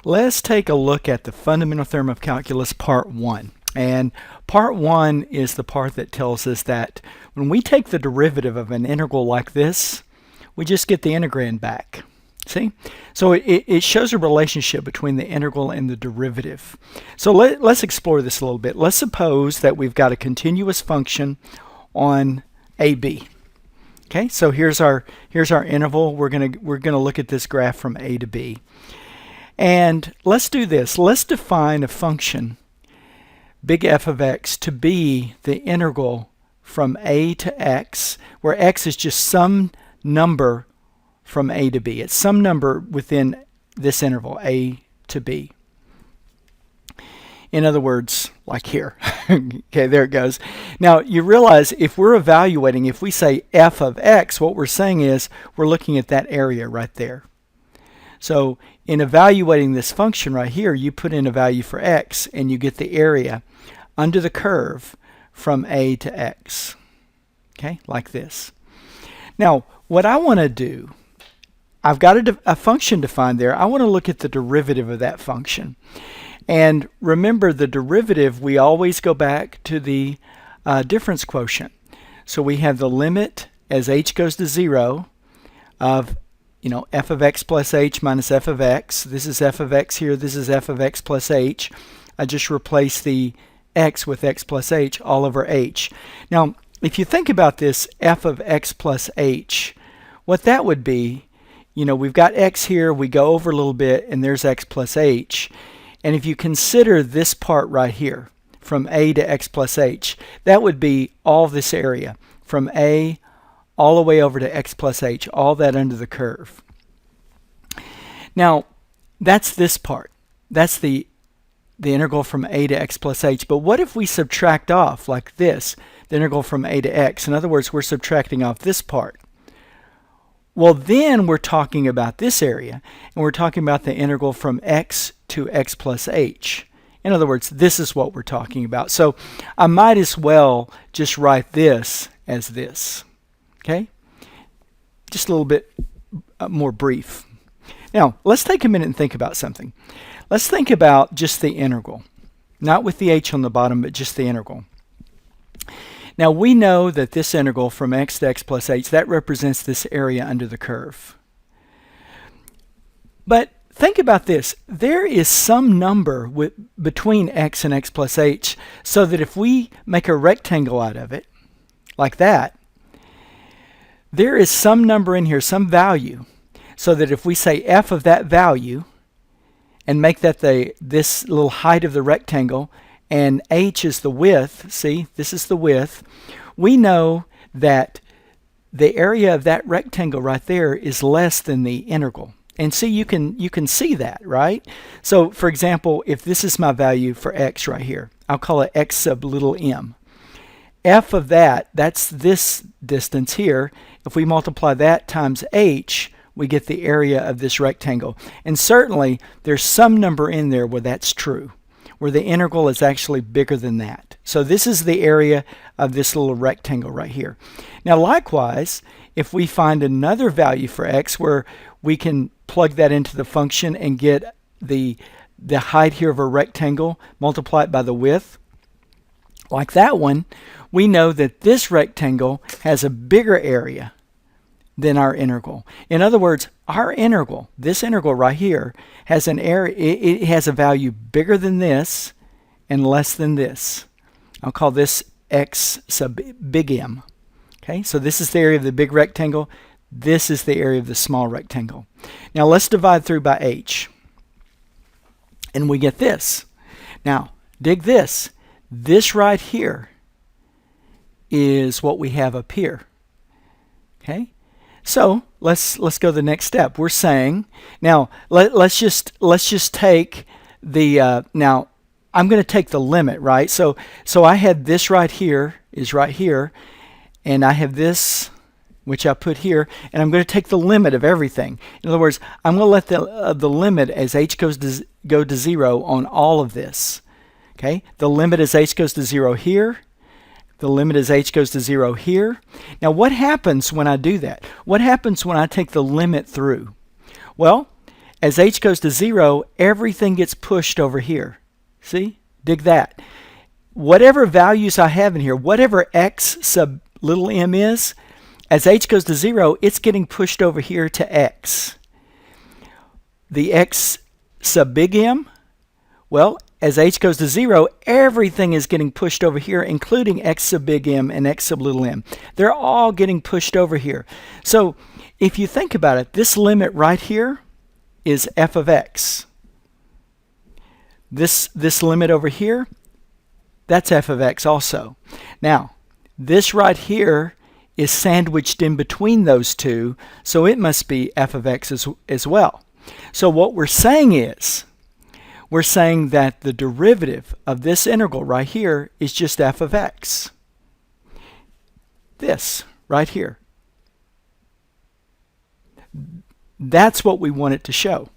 Let's take a look at the fundamental theorem of calculus part 1. And part 1 is the part that tells us that when we take the derivative of an integral like this, we just get the integrand back. See? So it shows a relationship between the integral and the derivative. So let's explore this a little bit. Let's suppose that we've got a continuous function on AB. Okay, so here's our interval. We're gonna look at this graph from A to B. And let's do this. Let's define a function, big F of x, to be the integral from A to x, where x is just some number from A to B. It's some number within this interval, A to B. In other words, like here. Okay, there it goes. Now, you realize if we're evaluating, if we say f of x, what we're saying is we're looking at that area right there. So in evaluating this function right here, you put in a value for x and you get the area under the curve from A to x. Okay, like this. Now, what I want to do, I've got a function defined there. I want to look at the derivative of that function. And remember, the derivative, we always go back to the difference quotient. So we have the limit as h goes to 0 of f of x plus h minus f of x. This is f of x here. This is f of x plus h. I just replace the x with x plus h all over h. Now, if you think about this f of x plus h, what that would be, we've got x here. We go over a little bit, and there's x plus h. And if you consider this part right here, from a to x plus h, that would be all this area, from a all the way over to x plus h, all that under the curve. Now, that's this part. That's the integral from a to x plus h. But what if we subtract off, like this, the integral from a to x? In other words, we're subtracting off this part. Well, then we're talking about this area, and we're talking about the integral from x to x plus h. In other words, this is what we're talking about. So I might as well just write this as this. Okay? Just a little bit more brief. Now, let's take a minute and think about something. Let's think about just the integral. Not with the h on the bottom, but just the integral. Now, we know that this integral from x to x plus h, that represents this area under the curve. But think about this. There is some number between x and x plus h, so that if we make a rectangle out of it, like that, there is some number in here, some value, so that if we say f of that value and make that this little height of the rectangle, and h is the width, see, this is the width, we know that the area of that rectangle right there is less than the integral. And see, you can see that, right? So, for example, if this is my value for x right here, I'll call it x sub little m. F of that, that's this distance here. If we multiply that times h, we get the area of this rectangle. And certainly, there's some number in there where that's true, where the integral is actually bigger than that. So this is the area of this little rectangle right here. Now, likewise, if we find another value for x where we can plug that into the function and get the height here of a rectangle, multiply it by the width, like that one, we know that this rectangle has a bigger area than our integral. In other words, our integral, this integral right here, has an area, it has a value bigger than this and less than this. I'll call this x sub big M. Okay, so this is the area of the big rectangle. This is the area of the small rectangle. Now let's divide through by h. And we get this. Now, dig this. This right here is what we have up here. Okay? So let's go to the next step. We're saying, now let's just take the now I'm going to take the limit, right? So I had this right here is right here, and I have this which I put here, and I'm going to take the limit of everything. In other words, I'm going to let the limit as h goes to go to 0 on all of this. Okay, the limit as h goes to 0 here. The limit as h goes to 0 here. Now, what happens when I do that? What happens when I take the limit through? Well, as h goes to 0, everything gets pushed over here. See? Dig that. Whatever values I have in here, whatever x sub little m is, as h goes to 0, it's getting pushed over here to x. The x sub big M, well, as h goes to 0, everything is getting pushed over here, including x sub big M and x sub little m. They're all getting pushed over here. So if you think about it, this limit right here is f of x. This limit over here, that's f of x also. Now, this right here is sandwiched in between those two, so it must be f of x as well. So what we're saying is, we're saying that the derivative of this integral right here is just f of x. This right here. That's what we want it to show.